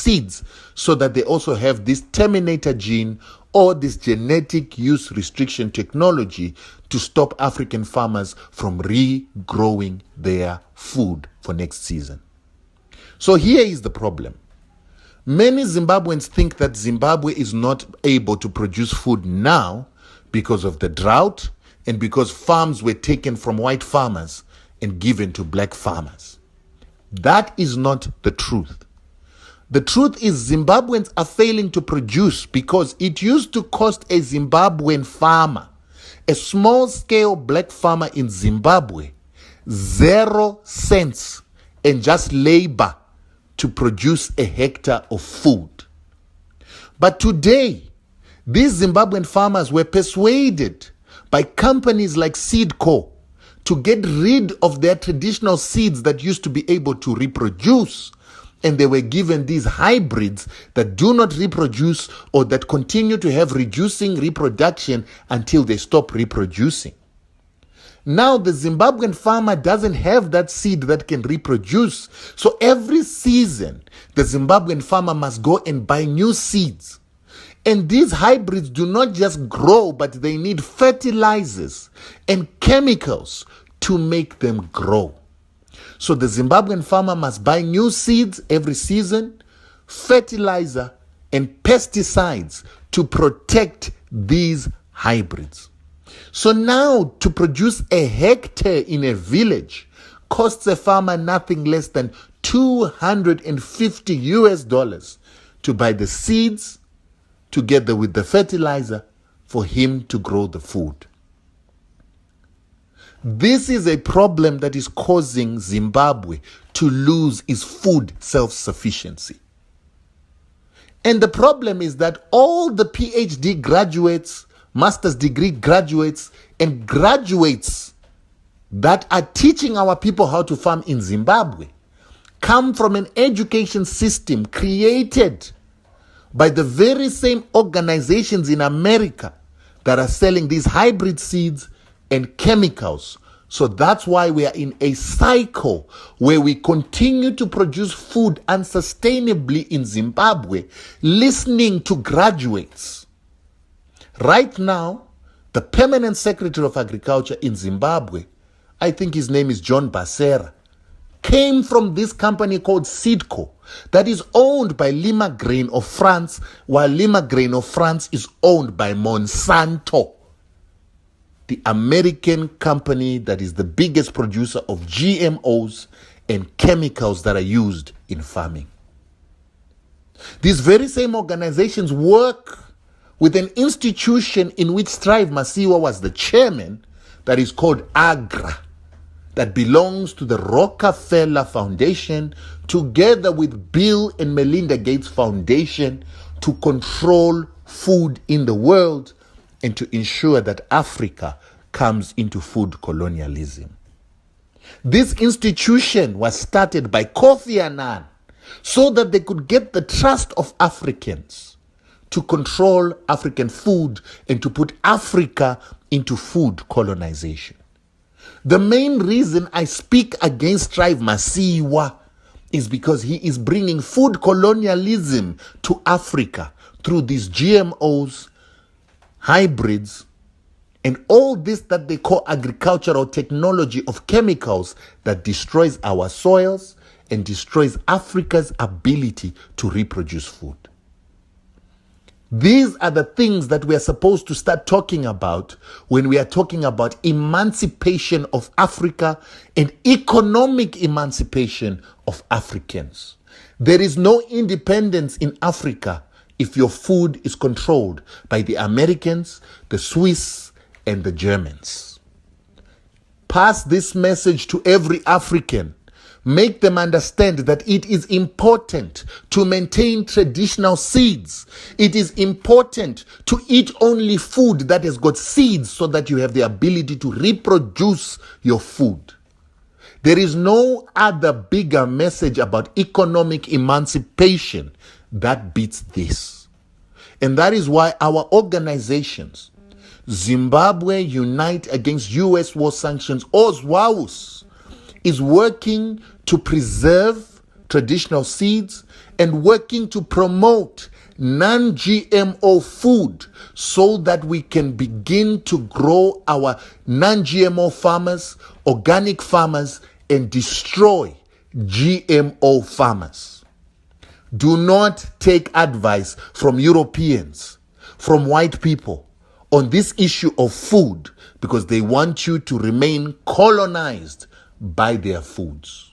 seeds so that they also have this terminator gene or this genetic use restriction technology to stop African farmers from regrowing their food for next season. So here is the problem. Many Zimbabweans think that Zimbabwe is not able to produce food now because of the drought and because farms were taken from white farmers and given to black farmers. That is not the truth. The truth is Zimbabweans are failing to produce because it used to cost a Zimbabwean farmer, a small-scale black farmer in Zimbabwe, 0 cents and just labor to produce a hectare of food. But today, these Zimbabwean farmers were persuaded by companies like Seedco to get rid of their traditional seeds that used to be able to reproduce, and they were given these hybrids that do not reproduce or that continue to have reducing reproduction until they stop reproducing. Now the Zimbabwean farmer doesn't have that seed that can reproduce, so every season the Zimbabwean farmer must go and buy new seeds. And these hybrids do not just grow, but they need fertilizers and chemicals to make them grow. So the Zimbabwean farmer must buy new seeds every season, fertilizer and pesticides to protect these hybrids. So now to produce a hectare in a village costs a farmer nothing less than $250 to buy the seeds together with the fertilizer for him to grow the food. This is a problem that is causing Zimbabwe to lose its food self-sufficiency. And the problem is that all the PhD graduates, master's degree graduates, and graduates that are teaching our people how to farm in Zimbabwe come from an education system created by the very same organizations in America that are selling these hybrid seeds and chemicals. So that's why we are in a cycle where we continue to produce food unsustainably in Zimbabwe, listening to graduates. Right now, the permanent secretary of agriculture in Zimbabwe, I think his name is John Basera, came from this company called Seedco that is owned by Lima Grain of France, while Lima Grain of France is owned by Monsanto, the American company that is the biggest producer of GMOs and chemicals that are used in farming. These very same organizations work with an institution in which Strive Masiyiwa was the chairman that is called AGRA, that belongs to the Rockefeller Foundation together with Bill and Melinda Gates Foundation to control food in the world and to ensure that Africa comes into food colonialism. This institution was started by Kofi Annan so that they could get the trust of Africans to control African food and to put Africa into food colonization. The main reason I speak against Strive Masiyiwa is because he is bringing food colonialism to Africa through these GMOs, hybrids, and all this that they call agricultural technology of chemicals that destroys our soils and destroys Africa's ability to reproduce food. These are the things that we are supposed to start talking about when we are talking about emancipation of Africa and economic emancipation of Africans. There is no independence in Africa if your food is controlled by the Americans, the Swiss, and the Germans. Pass this message to every African. Make them understand that it is important to maintain traditional seeds. It is important to eat only food that has got seeds so that you have the ability to reproduce your food. There is no other bigger message about economic emancipation that beats this. And that is why our organizations, Zimbabwe Unite Against U.S. War Sanctions, or ZWAUS, is working to preserve, traditional seeds and working to promote non-GMO food so that we can begin to grow our non-GMO farmers, organic farmers, and destroy GMO farmers. Do not take advice from Europeans, from white people on this issue of food because they want you to remain colonized by their foods.